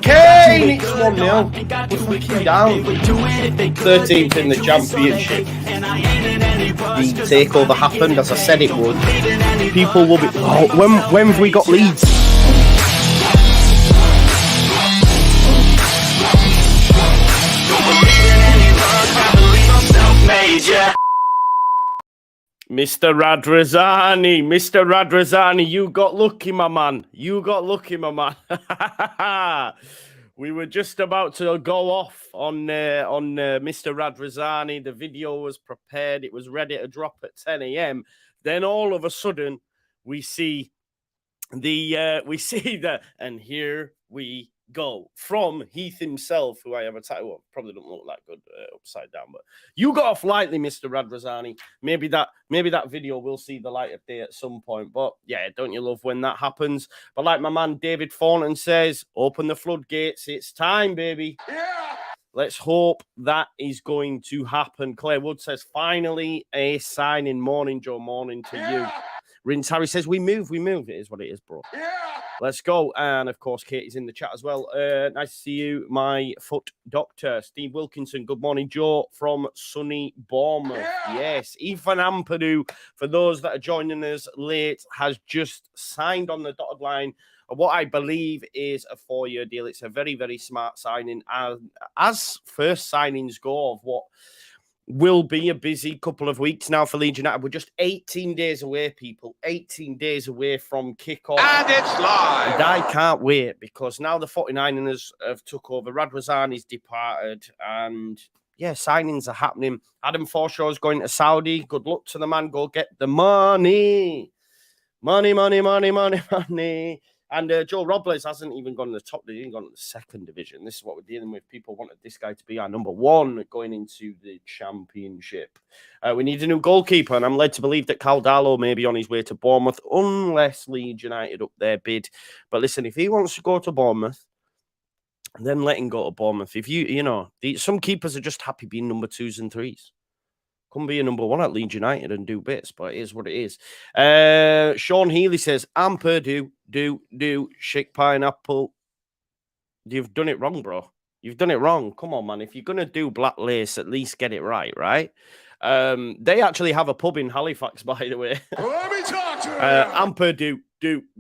Kane, it's 1-0. We're fucking down. 13th in the championship. The takeover happened as I said it would. People will be. Oh, when have we got Leeds? Mr. Radrazani, you got lucky, my man. You got lucky, my man. We were just about to go off on Mr. Radrazani. The video was prepared. It was ready to drop at 10 a.m. Then all of a sudden, we see and here we go from Heath himself, who I have a title. Well, probably don't look that good upside down, but you got off lightly, Mr. Radrazani. Maybe that video will see the light of day at some point. But yeah, don't you love when that happens? But like my man David Thornton says, open the floodgates. It's time, baby. Yeah. Let's hope that is going to happen. Claire Wood says, finally a signing. Morning, Joe. Morning to you. Rince Harry says, we move. It is what it is, bro. Yeah. Let's go. And, of course, Katie's in the chat as well. Nice to see you, my foot doctor. Steve Wilkinson, good morning. Joe from sunny Bournemouth. Yeah. Yes. Ethan Ampadu, for those that are joining us late, has just signed on the dotted line what I believe is a 4-year deal. It's a very, very smart signing. As first signings go of what will be a busy couple of weeks now for Leeds United. We're just 18 days away, people. 18 days away from kickoff. And it's live. And I can't wait because now the 49ers have took over. Radrazani's departed. And, yeah, signings are happening. Adam Forshaw is going to Saudi. Good luck to the man. Go get the money. Money. And Joe Robles hasn't even gone to the top. They didn't go to the second division. This is what we're dealing with. People wanted this guy to be our number one going into the championship. We need a new goalkeeper, and I'm led to believe that Caldalo may be on his way to Bournemouth, unless Leeds United up their bid. But listen, if he wants to go to Bournemouth, then let him go to Bournemouth. If some keepers are just happy being number 2s and 3s. Couldn't be a number 1 at Leeds United and do bits, but it is what it is. Sean Healy says, Ampadu, do, shake pineapple. You've done it wrong, bro. You've done it wrong. Come on, man. If you're going to do black lace, at least get it right? They actually have a pub in Halifax, by the way. Let me talk to you. Ampadu,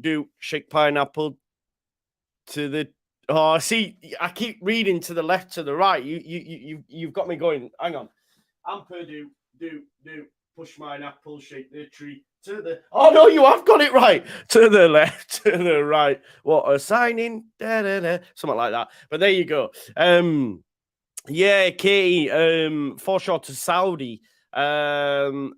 do, shake pineapple to the... Oh, see, I keep reading to the left, to the right. You've got me going. Hang on. Ampadu, do, push mine apple, shake the tree to the... Oh, no, you have got it right. To the left, to the right. What a signing. Something like that. But there you go. Yeah, Katie, Forshaw to Saudi. When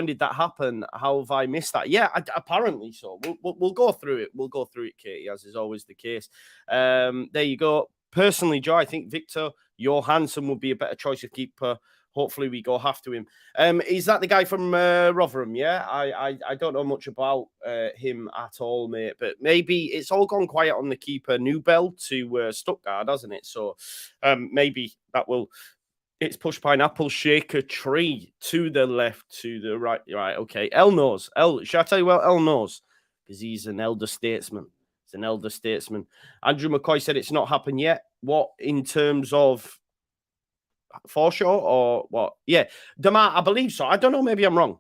did that happen? How have I missed that? Yeah, apparently so. We'll go through it. We'll go through it, Katie, as is always the case. There you go. Personally, Joe, I think Victor Johansson would be a better choice of keeper. Hopefully we go half to him. Is that the guy from Rotherham? Yeah, I don't know much about him at all, mate. But maybe it's all gone quiet on the keeper Newbell to Stuttgart, hasn't it? So maybe that will... It's push pineapple, shake a tree to the left, to the right. Right, okay. El knows. Shall I tell you what El knows? Because he's an elder statesman. He's an elder statesman. Andrew McCoy said it's not happened yet. What, in terms of Forshaw or what? Yeah, Damar, I believe so. I don't know. Maybe I'm wrong.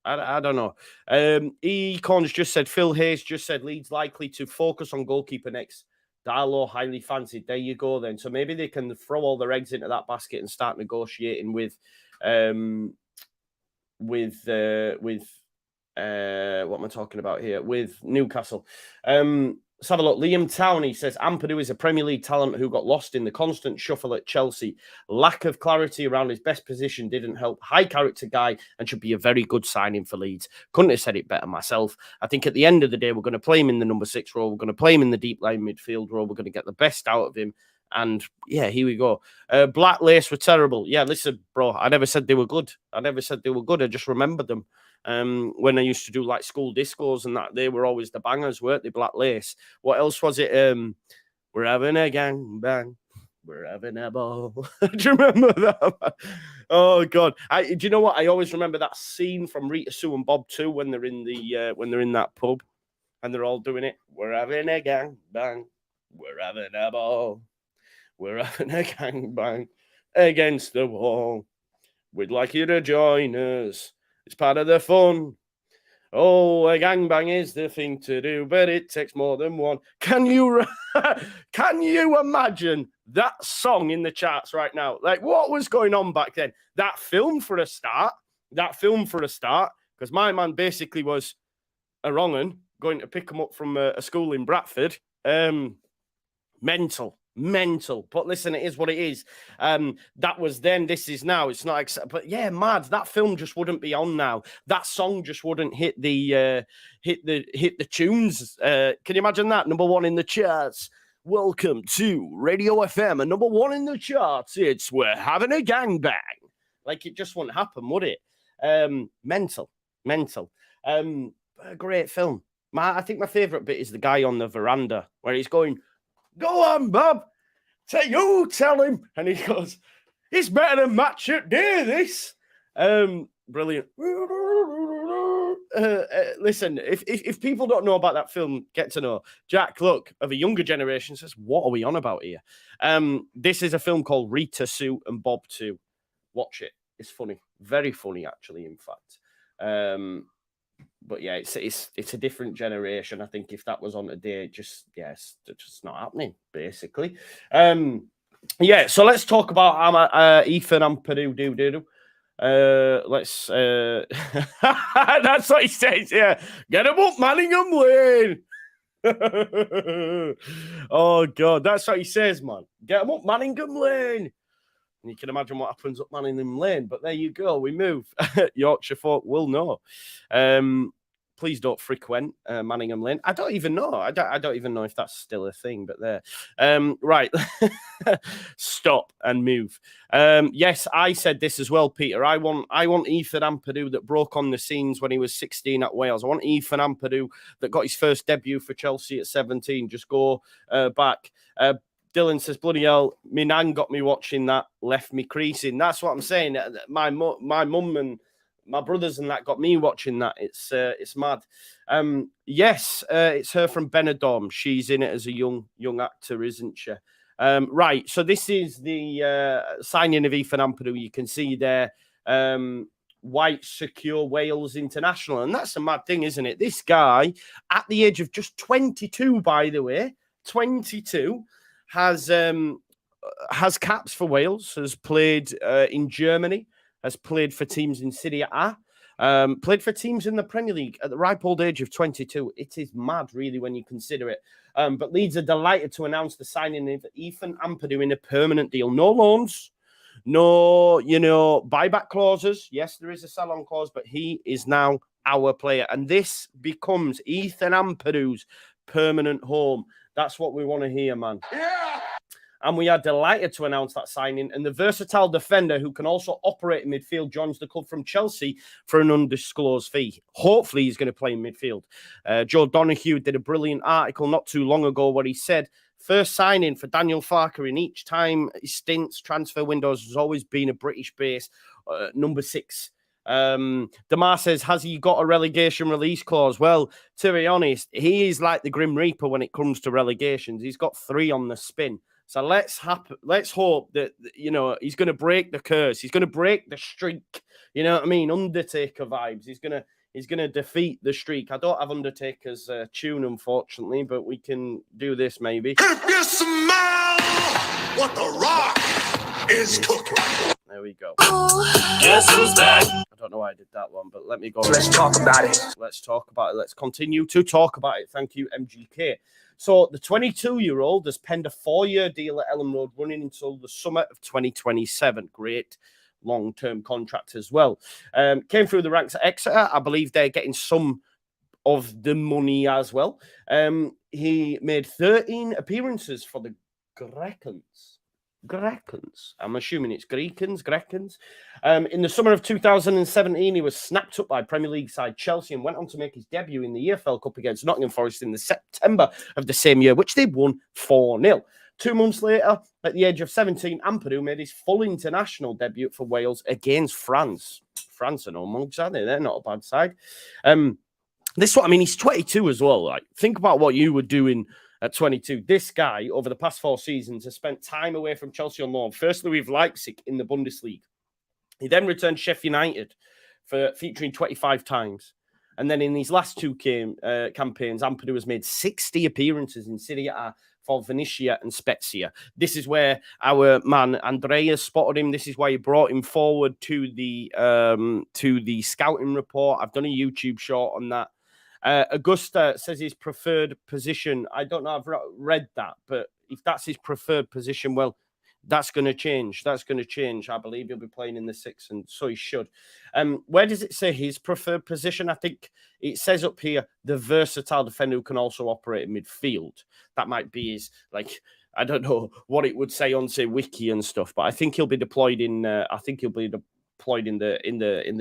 I don't know. Econs just said, Phil Hayes just said Leeds likely to focus on goalkeeper next. Darlow highly fancied. There you go then. So maybe they can throw all their eggs into that basket and start negotiating with what am I talking about here? With Newcastle. Let's have a look. Liam Towney says Ampadu is a Premier League talent who got lost in the constant shuffle at Chelsea. Lack of clarity around his best position didn't help. High character guy and should be a very good signing for Leeds. Couldn't have said it better myself. I think at the end of the day, we're going to play him in the number 6 role. We're going to play him in the deep line midfield role. We're going to get the best out of him. And yeah, here we go. Black Lace were terrible. Yeah, listen, bro, I never said they were good. I just remembered them. When I used to do like school discos and that, they were always the bangers, weren't they? Black Lace. What else was it? We're having a gang bang. We're having a ball. Do you remember that? Oh God! Do you know what? I always remember that scene from Rita, Sue, and Bob too when they're in the when they're in that pub and they're all doing it. We're having a gang bang. We're having a ball. We're having a gangbang against the wall. We'd like you to join us. It's part of the fun. Oh, a gangbang is the thing to do, but it takes more than one. Can you imagine that song in the charts right now? Like, what was going on back then? That film for a start, because my man basically was a wrong 'un, going to pick him up from a school in Bradford. Mental. But listen, it is what it is. That was then, this is now. It's not, but yeah, mad. That film just wouldn't be on now. That song just wouldn't hit the tunes. Can you imagine that? Number one in the charts. Welcome to Radio FM, and number one in the charts. It's We're Having a Gangbang. Like, it just wouldn't happen, would it? Mental. A great film. I think my favorite bit is the guy on the veranda where he's going, "Go on, Bob. You tell him." And he goes, "It's better than Match at Day, this." Brilliant. Listen, if people don't know about that film, get to know. Jack, look, of a younger generation, says, what are we on about here? This is a film called Rita Sue and Bob 2. Watch it. It's funny. Very funny, actually, in fact. But yeah, it's a different generation. I think if that was on today, it's just not happening, basically. Yeah, so let's talk about Ethan Ampadu. Let's that's what he says, yeah. Get him up Manningham Lane. Oh god, that's what he says, man. Get him up Manningham Lane. And you can imagine what happens up Manningham Lane. But there you go. We move. Yorkshire folk will know. Please don't frequent Manningham Lane. I don't even know. I don't even know if that's still a thing. But there. Right. Stop and move. Yes, I said this as well, Peter. I want Ethan Ampadu that broke on the scenes when he was 16 at Wales. I want Ethan Ampadu that got his first debut for Chelsea at 17. Just go back. Dylan says, bloody hell, my nan got me watching that, left me creasing. That's what I'm saying. My mum and my brothers and that got me watching that. It's mad. Yes, it's her from Benidorm. She's in it as a young actor, isn't she? Right, so this is the signing of Ethan Ampadu. You can see there, White Secure Wales International. And that's a mad thing, isn't it? This guy, at the age of just 22, by the way, 22, has caps for Wales, has played in Germany, has played for teams in Serie A, played for teams in the Premier League at the ripe old age of 22. It is mad, really, when you consider it. But Leeds are delighted to announce the signing of Ethan Ampadu in a permanent deal. No loans, no, buyback clauses. Yes, there is a sell-on clause, but he is now our player. And this becomes Ethan Ampadu's permanent home. That's what we want to hear, man. Yeah. And we are delighted to announce that signing. And the versatile defender who can also operate in midfield joins the club from Chelsea for an undisclosed fee. Hopefully, he's going to play in midfield. Joe Donahue did a brilliant article not too long ago where he said, first signing for Daniel Farke in each time his stints, transfer windows has always been a British base, number 6. Damar says, has he got a relegation release clause? Well, to be honest, he is like the Grim Reaper when it comes to relegations. He's got 3 on the spin. So let's hope that, he's going to break the curse. He's going to break the streak. You know what I mean? Undertaker vibes. He's going to defeat the streak. I don't have Undertaker's tune, unfortunately, but we can do this maybe. If you smell what the Rock is cooking. There we go. Guess who's back? I don't know why I did that one, but let me go. Let's talk about it. Let's talk about it. Let's continue to talk about it. Thank you, MGK. So the 22-year-old has penned a 4-year deal at Ellen Road running until the summer of 2027. Great long-term contract as well. Came through the ranks at Exeter. I believe they're getting some of the money as well. He made 13 appearances for the Grecans. I'm assuming it's Grecans. In the summer of 2017, he was snapped up by Premier League side Chelsea and went on to make his debut in the EFL Cup against Nottingham Forest in the September of the same year, which they won 4-0. 2 months later, at the age of 17, Ampadu made his full international debut for Wales against France. France are no mugs, are they? They're not a bad side. This is what I mean. He's 22 as well. Like, think about what you were doing at 22. This guy, over the past 4 seasons, has spent time away from Chelsea on loan. Firstly, with Leipzig in the Bundesliga. He then returned Sheffield United for featuring 25 times. And then in these last 2 campaigns, Ampadu has made 60 appearances in Serie A for Venezia and Spezia. This is where our man Andrea spotted him. This is why he brought him forward to the scouting report. I've done a YouTube short on that. Augusta says his preferred position. I don't know. I've read that, but if that's his preferred position, well, that's going to change. That's going to change. I believe he'll be playing in the 6, and so he should. Where does it say his preferred position? I think it says up here, the versatile defender who can also operate in midfield. That might be his, like, I don't know what it would say on, say, Wiki and stuff, but I think he'll be deployed in, in the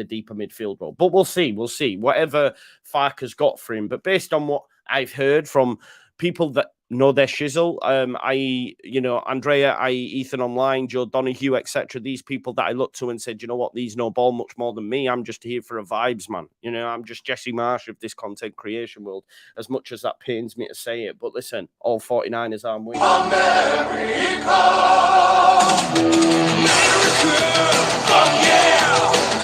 deeper midfield role. But we'll see. We'll see. Whatever Farke's got for him. But based on what I've heard from people that know their shizzle, i.e., Andrea, i.e., Ethan Online, Joe Donahue, etc. These people that I looked to and said, you know what, these know ball much more than me. I'm just here for a vibes, man. I'm just Jesse Marsh of this content creation world, as much as that pains me to say it. But listen, all 49ers are winning.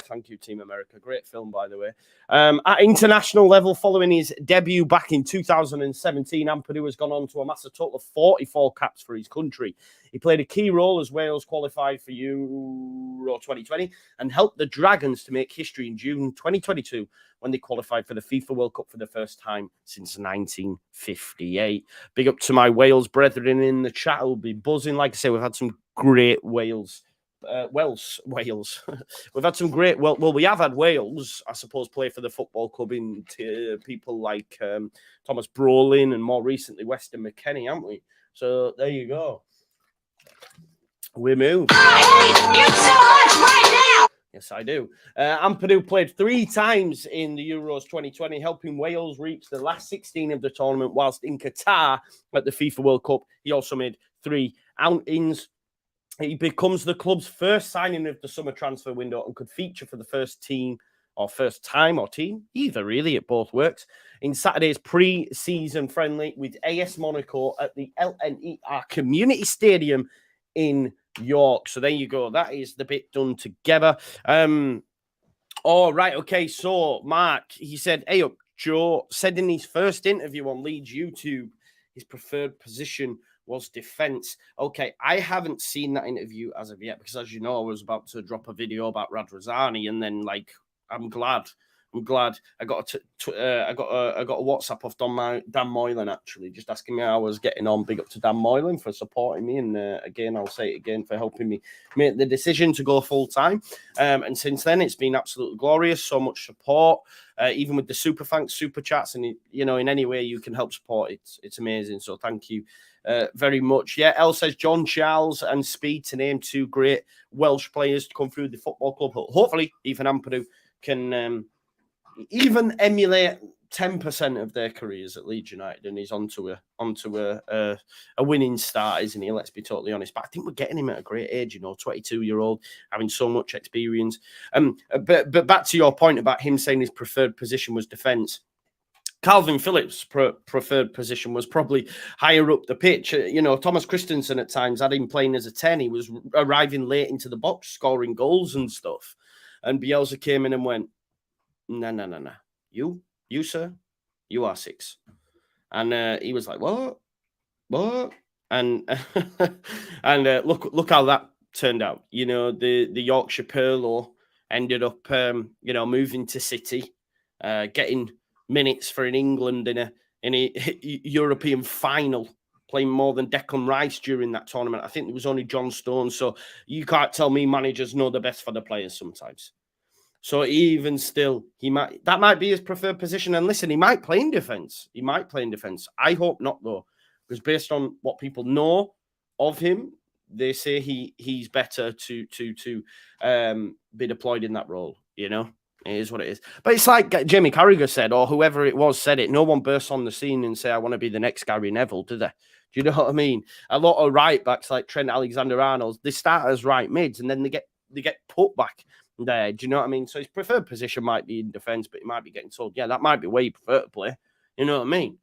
Thank you, Team America. Great film, by the way. At international level, following his debut back in 2017, Ampadu has gone on to amass a total of 44 caps for his country. He played a key role as Wales qualified for Euro 2020 and helped the Dragons to make history in June 2022 when they qualified for the FIFA World Cup for the first time since 1958. Big up to my Wales brethren in the chat who'll be buzzing. Like I say, we've had some great Wales. Wales. We've had some great. Well, we have had Wales, I suppose, play for the football club in people like Thomas Brolin and more recently Weston McKennie, haven't we? So there you go. We move. I hate you so much right now. Yes, I do. Ampadu played 3 times in the Euros 2020, helping Wales reach the last 16 of the tournament, whilst in Qatar at the FIFA World Cup, he also made 3 outings. He becomes the club's first signing of the summer transfer window and could feature for the first team, either really, it both works, in Saturday's pre-season friendly with AS Monaco at the LNER Community Stadium in York. So there you go. That is the bit done together. All right. Okay. So Mark, he said, "Hey up, Joe," said in his first interview on Leeds YouTube, his preferred position was defense. Okay, I haven't seen that interview as of yet because, as you know, I was about to drop a video about Radrazani, and then I'm glad I got a WhatsApp off Dan Moylan actually, just asking me how I was getting on. Big up to Dan Moylan for supporting me, and again, I'll say it again, for helping me make the decision to go full time. And since then, it's been absolutely glorious. So much support, even with the super thanks, super chats, and in any way you can help support. It's amazing. So thank you. Very much. Yeah, Elle says John Charles and Speed to name 2 great Welsh players to come through the football club. Hopefully, Ethan Ampadu can even emulate 10% of their careers at Leeds United, and he's onto a winning start, isn't he? Let's be totally honest. But I think we're getting him at a great age, 22-year-old, having so much experience. But back to your point about him saying his preferred position was defence. Calvin Phillips' preferred position was probably higher up the pitch. Thomas Christensen at times had him playing as a 10. He was arriving late into the box, scoring goals and stuff. And Bielsa came in and went, no. You, sir, you are 6. And he was like, what? And and look how that turned out. The Yorkshire Pearl ended up, moving to City, getting minutes for in England in a European final, playing more than Declan Rice during that tournament. I think there was only John Stones. So you can't tell me managers know the best for the players sometimes. So even still, that might be his preferred position. And listen, he might play in defence. I hope not, though, because based on what people know of him, they say he's better to be deployed in that role. It is what it is. But it's like Jamie Carragher said, or whoever it was said it, no one bursts on the scene and say, I want to be the next Gary Neville, do they? Do you know what I mean? A lot of right-backs like Trent Alexander-Arnold, they start as right mids and then they get put back there. Do you know what I mean? So his preferred position might be in defence, but he might be getting told, yeah, that might be where you prefer to play. You know what I mean?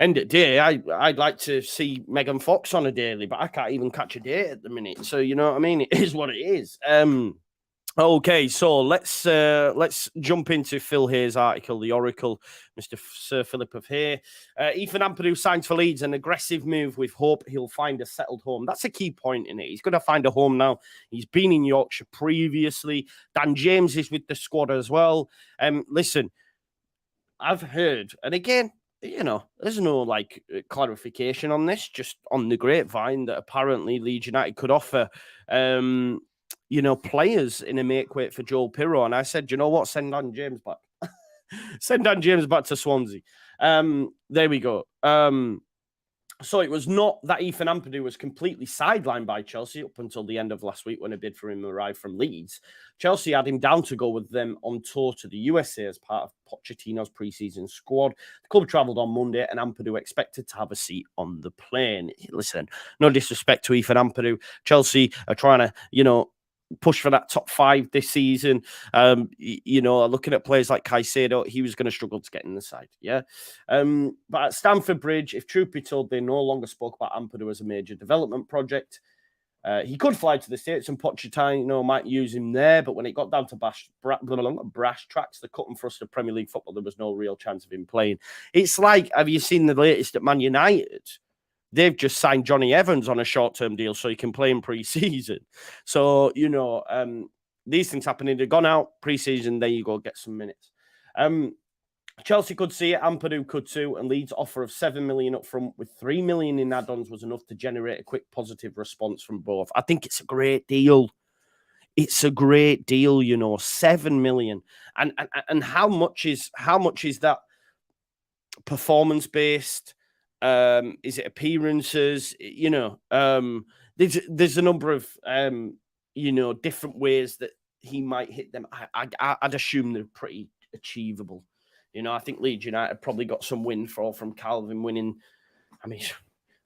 End of the day, I'd like to see Megan Fox on a daily, but I can't even catch a date at the minute. So you know what I mean? It is what it is. Okay, so let's jump into Phil Hay's article, The Oracle, Mr. Sir Philip of Hay. Ethan Ampadu signs for Leeds, an aggressive move with hope he'll find a settled home. That's a key point in it. He's going to find a home now. He's been in Yorkshire previously. Dan James is with the squad as well. Listen, I've heard, and again, you know, there's no like clarification on this, just on the grapevine that apparently Leeds United could offer you know, players in a make weight for Joel Pirro. And I said, you know what? Send Dan James back. Send Dan James back to Swansea. There we go. So it was not that Ethan Ampadu was completely sidelined by Chelsea up until the end of last week when a bid for him arrived from Leeds. Chelsea had him down to go with them on tour to the USA as part of Pochettino's pre-season squad. The club travelled on Monday and Ampadu expected to have a seat on the plane. Listen, no disrespect to Ethan Ampadu. Chelsea are trying to, you know, push for that top 5 this season. You know, looking at players like Caicedo, he was going to struggle to get in the side. Yeah. But at Stamford Bridge, if truth be told, they no longer spoke about Ampadu as a major development project. He could fly to the States and Pochettino might use him there, but when it got down to brash tracks, the cut and thrust of Premier League football, there was no real chance of him playing. It's like, have you seen the latest at Man United? They've just signed Johnny Evans on a short-term deal so he can play in pre-season. So, you know, these things happening. They've gone out pre-season. There you go, get some minutes. Chelsea could see it. Ampadu could too. And Leeds' offer of $7 million up front with $3 million in add-ons was enough to generate a quick positive response from both. I think it's a great deal. It's a great deal, you know, $7 million. And how much is that performance-based? Is it appearances? You know, there's a number of you know, different ways that he might hit them. I'd assume they're pretty achievable. You know, I think Leeds United probably got some windfall from Calvin winning. I mean,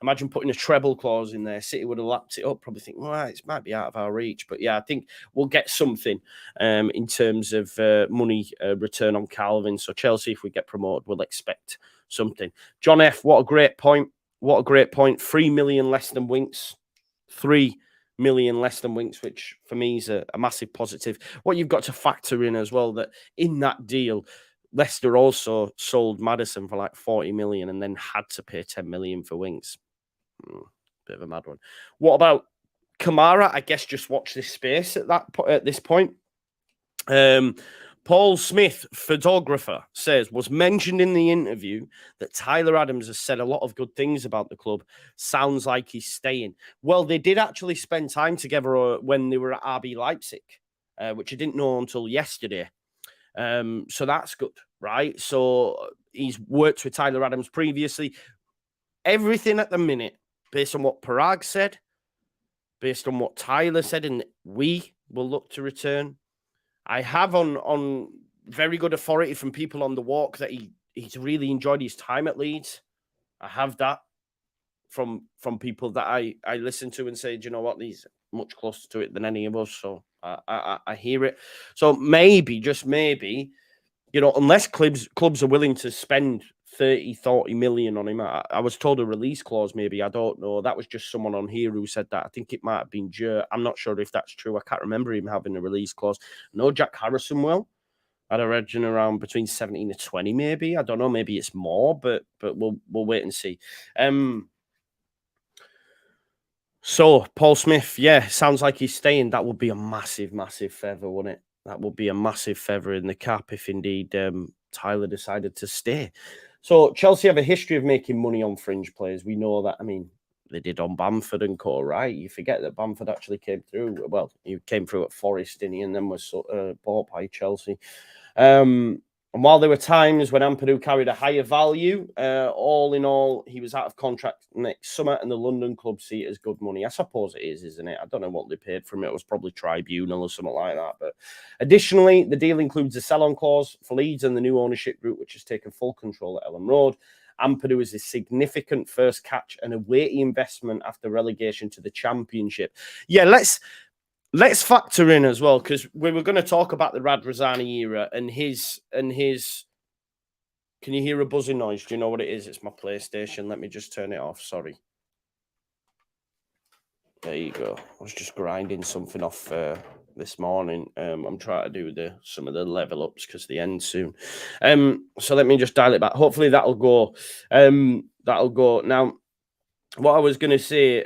imagine putting a treble clause in there. City would have lapped it up. Probably think, well, it might be out of our reach. But yeah, I think we'll get something in terms of money return on Calvin. So Chelsea, if we get promoted, we'll expect something. John F., what a great point. What a great point. 3 million less than Winks. 3 million less than Winks, which for me is a massive positive. What you've got to factor in as well, that in that deal, Leicester also sold Maddison for like 40 million and then had to pay 10 million for Winks. Bit of a mad one. What about Kamara? I guess just watch this space at this point. Paul Smith, photographer, says, was mentioned in the interview that Tyler Adams has said a lot of good things about the club. Sounds like he's staying. Well, they did actually spend time together when they were at RB Leipzig, which I didn't know until yesterday. So that's good, right? So he's worked with Tyler Adams previously. Everything at the minute, based on what Parag said, based on what Tyler said, and we will look to return. I have on very good authority from people on the walk that he's really enjoyed his time at Leeds. I have that from people that I listen to and say, do you know what, he's much closer to it than any of us. So I hear it. So maybe, just maybe, you know, unless clubs are willing to spend 40 million on him. I was told a release clause, maybe. I don't know. That was just someone on here who said that. I think it might have been Joe. I'm not sure if that's true. I can't remember him having a release clause. No, Jack Harrison will. I'd imagine around between 17 to 20, maybe. I don't know. Maybe it's more, but we'll wait and see. So, Paul Smith, yeah, sounds like he's staying. That would be a massive, massive feather, wouldn't it? That would be a massive feather in the cap if indeed Tyler decided to stay. So Chelsea have a history of making money on fringe players. We know that. I mean, they did on Bamford and co, right? You forget that Bamford actually came through. Well, he came through at Forest, didn't he? And then was bought by Chelsea. And while there were times when Ampadu carried a higher value, all in all, he was out of contract next summer, and the London club see it as good money. I suppose it is, isn't it? I don't know what they paid for him. It was probably tribunal or something like that. But additionally, the deal includes a sell-on clause for Leeds and the new ownership group, which has taken full control at Ellen Road. Ampadu is a significant first catch and a weighty investment after relegation to the Championship. Yeah, let's factor in as well, because we were going to talk about the Radrazani era and his Can you hear a buzzing noise? Do you know what it is? It's my PlayStation. Let me just turn it off. Sorry. There you go. I was just grinding something off this morning. I'm trying to do some of the level ups because they end soon. So let me just dial it back. Hopefully that'll go. That'll go. Now, what I was going to say,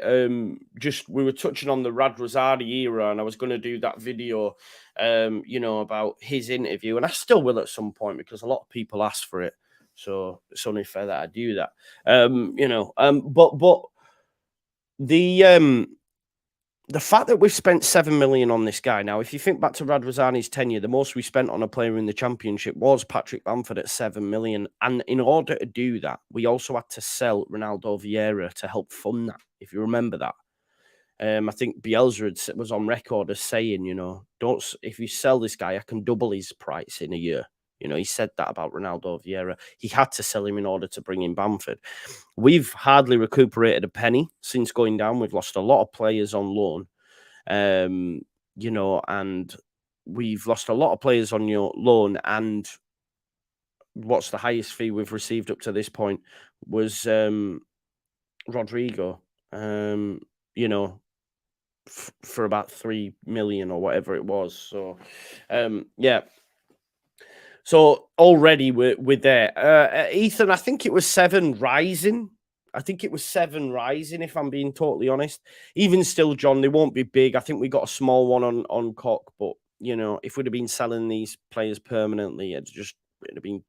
we were touching on the Radrazani era, and I was going to do that video, about his interview, and I still will at some point because a lot of people ask for it. So it's only fair that I do that. But the fact that we've spent 7 million on this guy now, if you think back to Radrazani's tenure, the most we spent on a player in the Championship was Patrick Bamford at 7 million. And in order to do that, we also had to sell Ronaldo Vieira to help fund that, if you remember that. I think Bielsa was on record as saying, if you sell this guy, I can double his price in a year. He said that about Ronaldo Vieira. He had to sell him in order to bring in Bamford. We've hardly recuperated a penny since going down. We've lost a lot of players on loan, and we've lost a lot of players on your loan. And what's the highest fee we've received up to this point was Rodrigo, for about 3 million or whatever it was. So, yeah. So already we're there. Ethan, I think it was 7 rising. If I'm being totally honest. Even still, John, they won't be big. I think we got a small one on Cock, but if we'd have been selling these players permanently, it'd have been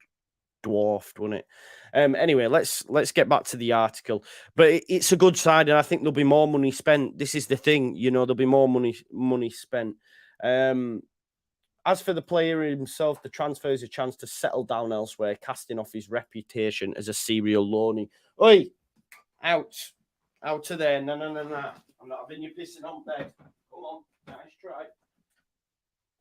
dwarfed, wouldn't it? Anyway, let's get back to the article. But it's a good side, and I think there'll be more money spent. This is the thing, there'll be more money spent. As for the player himself, the transfer is a chance to settle down elsewhere, casting off his reputation as a serial loanee. Oi, out of there. No. I'm not having you pissing on bed. Come on, nice try.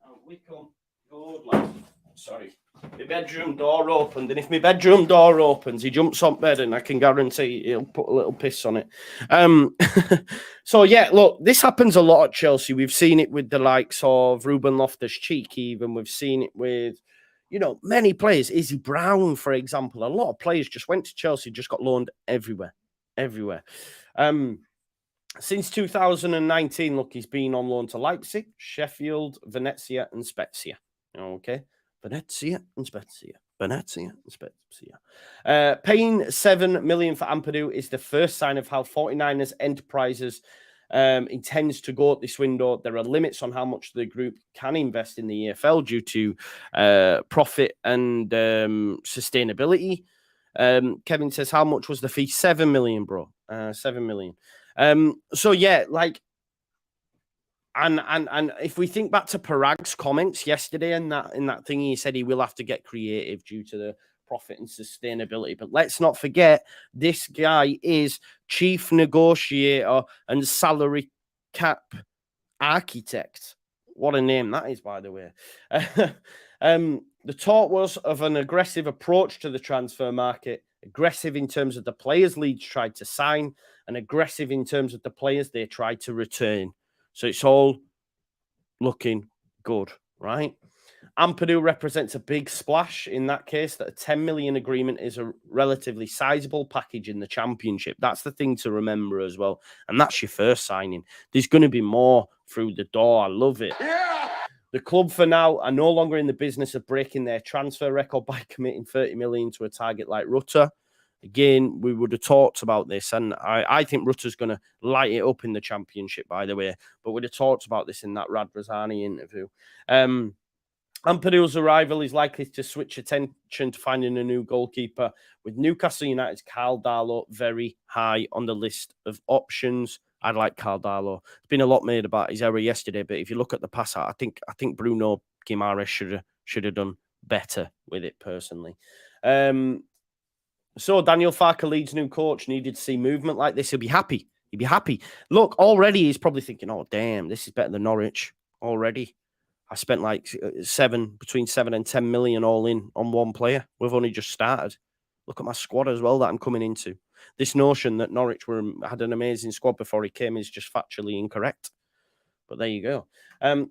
Out we come. Good lad. Sorry. My bedroom door opened, and if my bedroom door opens, he jumps on bed, and I can guarantee he'll put a little piss on it. So yeah, look, this happens a lot at Chelsea. We've seen it with the likes of Ruben Loftus-Cheek, even. We've seen it with, many players. Izzy Brown, for example. A lot of players just went to Chelsea, just got loaned everywhere. Since 2019, look, he's been on loan to Leipzig, Sheffield, Venezia, and Spezia. Okay. Venezia and Spezia. Paying 7 million for Ampadu is the first sign of how 49ers Enterprises intends to go at this window. There are limits on how much the group can invest in the EFL due to profit and sustainability. Kevin says, how much was the fee? 7 million, bro. 7 million. So yeah, And if we think back to Parag's comments yesterday in that thing, he said he will have to get creative due to the profit and sustainability. But let's not forget, this guy is chief negotiator and salary cap architect. What a name that is, by the way. The talk was of an aggressive approach to the transfer market, aggressive in terms of the players Leeds tried to sign, and aggressive in terms of the players they tried to return. So it's all looking good, right? Ampadu represents a big splash in that case, that a 10 million agreement is a relatively sizable package in the Championship. That's the thing to remember as well. And that's your first signing. There's going to be more through the door. I love it. Yeah! The club for now are no longer in the business of breaking their transfer record by committing 30 million to a target like Rutter. Again, we would have talked about this, and I think Rutter's going to light it up in the Championship, by the way, but we'd have talked about this in that Radrazani interview. Ampadu's arrival is likely to switch attention to finding a new goalkeeper, with Newcastle United's Carl Darlow very high on the list of options. I'd like Carl Darlow. There's been a lot made about his error yesterday, but if you look at the pass out, I think Bruno Guimaraes should have done better with it personally. So Daniel Farke, Leeds' new coach, needed to see movement like this. He'll be happy. Look, already he's probably thinking, oh, damn, this is better than Norwich already. I spent between 7 and 10 million all in on one player. We've only just started. Look at my squad as well that I'm coming into. This notion that Norwich had an amazing squad before he came is just factually incorrect. But there you go.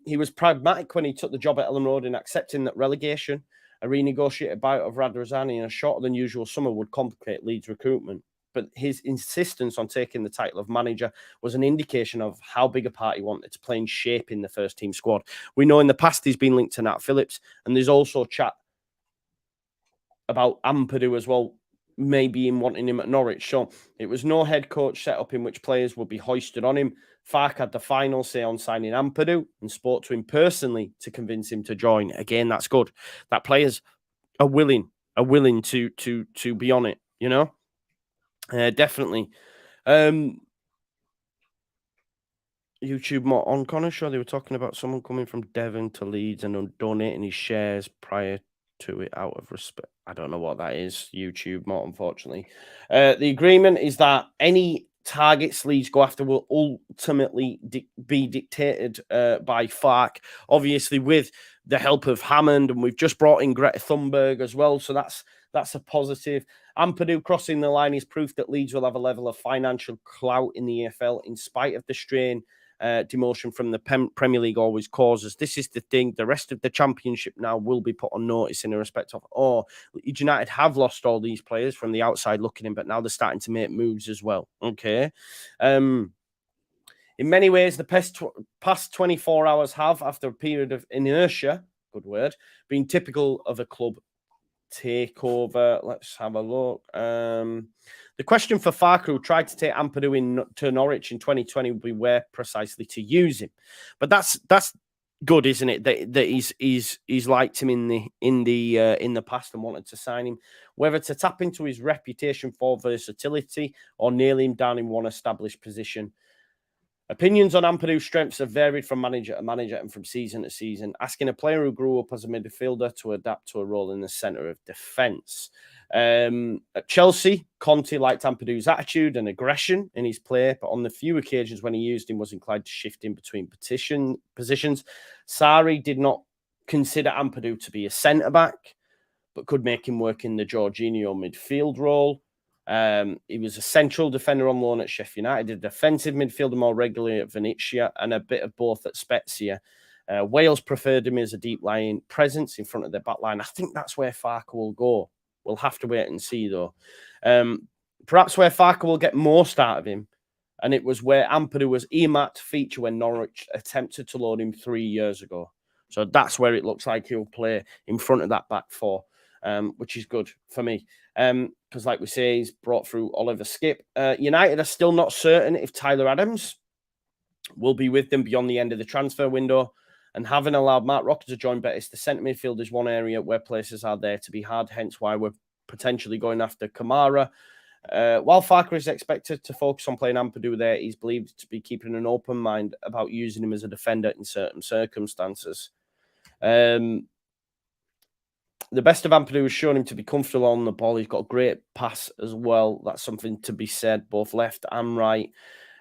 He was pragmatic when he took the job at Ellen Road in accepting that relegation A renegotiated buyout of Radrazani in a shorter than usual summer would complicate Leeds' recruitment. But his insistence on taking the title of manager was an indication of how big a part he wanted to play in shaping the first team squad. We know in the past he's been linked to Nat Phillips, and there's also chat about Ampadu as well, maybe in wanting him at Norwich. So it was no head coach setup in which players would be hoisted on him. Farke had the final say on signing Ampadu and spoke to him personally to convince him to join. Again, that's good. That players are willing to be on it, you know? Definitely. YouTube more on Connor show. They were talking about someone coming from Devon to Leeds and donating his shares prior to it out of respect. I don't know what that is. YouTube more, unfortunately. The agreement is that any targets Leeds go after will ultimately be dictated by Farke, obviously with the help of Hammond, and we've just brought in Greta Thunberg as well. So that's a positive. Ampadu crossing the line is proof that Leeds will have a level of financial clout in the EFL in spite of the strain demotion from the Premier League always causes. This is the thing. The rest of the Championship now will be put on notice in the respect of, Leeds United have lost all these players from the outside looking in, but now they're starting to make moves as well. Okay. In many ways, the past 24 hours have, after a period of inertia, good word, been typical of a club takeover. Let's have a look. The question for Farke, who tried to take Ampadu to Norwich in 2020, would be where precisely to use him. But that's good, isn't it? That he's liked him in the past and wanted to sign him. Whether to tap into his reputation for versatility or nail him down in one established position. Opinions on Ampadu's strengths have varied from manager to manager and from season to season, asking a player who grew up as a midfielder to adapt to a role in the centre of defence. At Chelsea, Conte liked Ampadu's attitude and aggression in his play, but on the few occasions when he used him was inclined to shift in between positions. Sarri did not consider Ampadu to be a centre-back, but could make him work in the Jorginho midfield role. He was a central defender on loan at Sheffield United, a defensive midfielder more regularly at Venezia, and a bit of both at Spezia. Wales preferred him as a deep-lying presence in front of their back line. I think that's where Farke will go. We'll have to wait and see, though. Perhaps where Farke will get most out of him, and it was where Ampadu was earmarked to feature when Norwich attempted to loan him 3 years ago. So that's where it looks like he'll play in front of that back four, which is good for me. Because like we say, he's brought through Oliver Skipp. United are still not certain if Tyler Adams will be with them beyond the end of the transfer window. And having allowed Mark Rocker to join Betis, the centre midfield is one area where places are there to be had, hence why we're potentially going after Kamara. While Farke is expected to focus on playing Ampadu there, he's believed to be keeping an open mind about using him as a defender in certain circumstances. The best of Ampadu has shown him to be comfortable on the ball. He's got a great pass as well. That's something to be said, both left and right.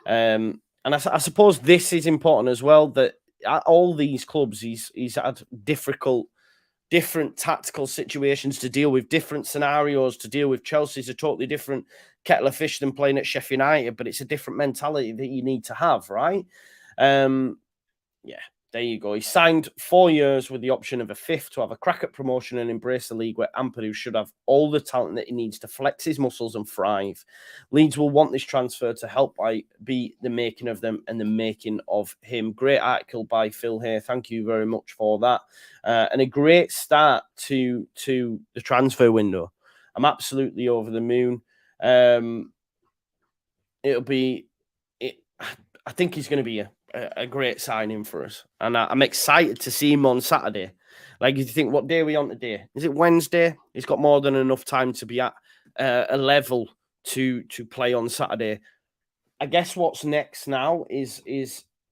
And I suppose this is important as well, that at all these clubs, he's had different tactical situations to deal with, different scenarios to deal with. Chelsea's a totally different kettle of fish than playing at Sheffield United, but it's a different mentality that you need to have, right? There you go. He signed 4 years with the option of a fifth to have a crack at promotion and embrace the league where Ampadu should have all the talent that he needs to flex his muscles and thrive. Leeds will want this transfer to help be the making of them and the making of him. Great article by Phil here. Thank you very much for that. And a great start to the transfer window. I'm absolutely over the moon. I think he's going to be a great signing for us. And I'm excited to see him on Saturday. Like, if you think, what day are we on today? Is it Wednesday? He's got more than enough time to be at a level to play on Saturday. I guess what's next now is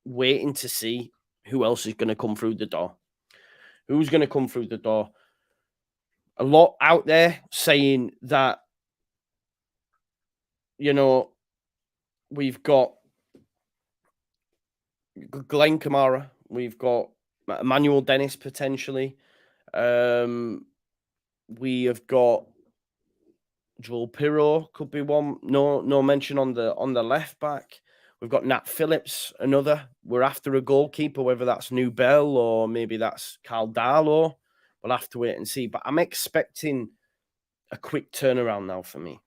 waiting to see who else is going to come through the door. Who's going to come through the door? A lot out there saying that, we've got Glenn Kamara, we've got Emmanuel Dennis potentially. We have got Joel Pirro, could be one. No mention on the left back. We've got Nat Phillips, another. We're after a goalkeeper, whether that's New Bell or maybe that's Carl Darlow. We'll have to wait and see. But I'm expecting a quick turnaround now for me.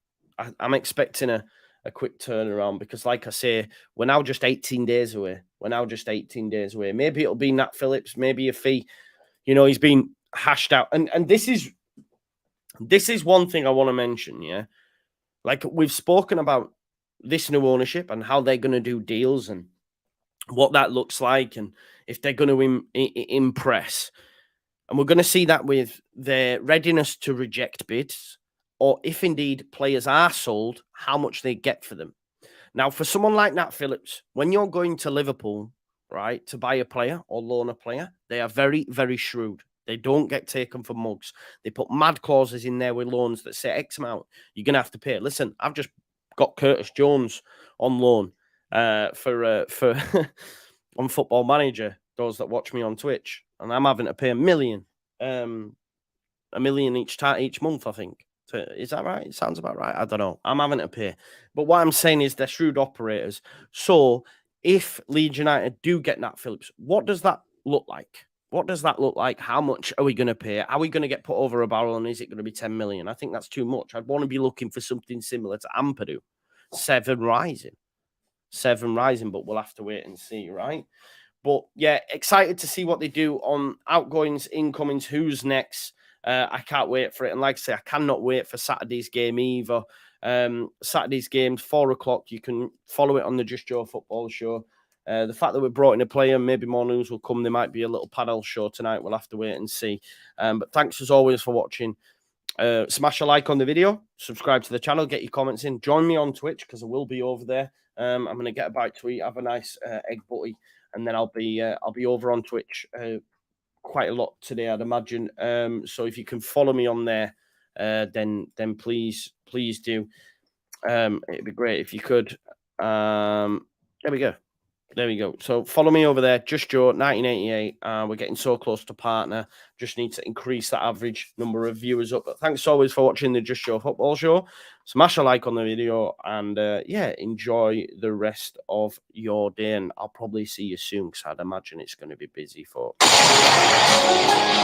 I'm expecting a quick turnaround because, like I say, we're now just 18 days away. Maybe it'll be Nat Phillips. Maybe if he, he's been hashed out. And this is one thing I want to mention, yeah? Like, we've spoken about this new ownership and how they're going to do deals and what that looks like and if they're going to impress. And we're going to see that with their readiness to reject bids, or if indeed players are sold, how much they get for them. Now, for someone like Nat Phillips, when you're going to Liverpool, right, to buy a player or loan a player, they are very, very shrewd. They don't get taken for mugs. They put mad clauses in there with loans that say X amount, you're going to have to pay. Listen, I've just got Curtis Jones on loan for on Football Manager, those that watch me on Twitch, and I'm having to pay $1 million each month, I think. Is that right? It sounds about right. I don't know. I'm having to pay. But what I'm saying is they're shrewd operators. So if Leeds United do get Nat Phillips, what does that look like? How much are we going to pay? Are we going to get put over a barrel, and is it going to be 10 million? I think that's too much. I'd want to be looking for something similar to Ampadu. 7 rising, but we'll have to wait and see, right? But yeah, excited to see what they do on outgoings, incomings, who's next. I can't wait for it. And like I say, I cannot wait for Saturday's game either. Saturday's game's 4 o'clock. You can follow it on the Just Joe Football Show. The fact that we brought in a player, maybe more news will come. There might be a little panel show tonight. We'll have to wait and see. But thanks as always for watching. Smash a like on the video. Subscribe to the channel. Get your comments in. Join me on Twitch because I will be over there. I'm going to get a bite to eat. Have a nice egg butty. And then I'll be over on Twitch quite a lot today, I'd imagine. So if you can follow me on there, then please do. It'd be great if you could. There we go. So follow me over there, Just Joe 1988. We're getting so close to partner. Just need to increase that average number of viewers up. But thanks always for watching the Just Joe Football Show. Smash a like on the video and yeah, enjoy the rest of your day. And I'll probably see you soon because I'd imagine it's going to be busy for.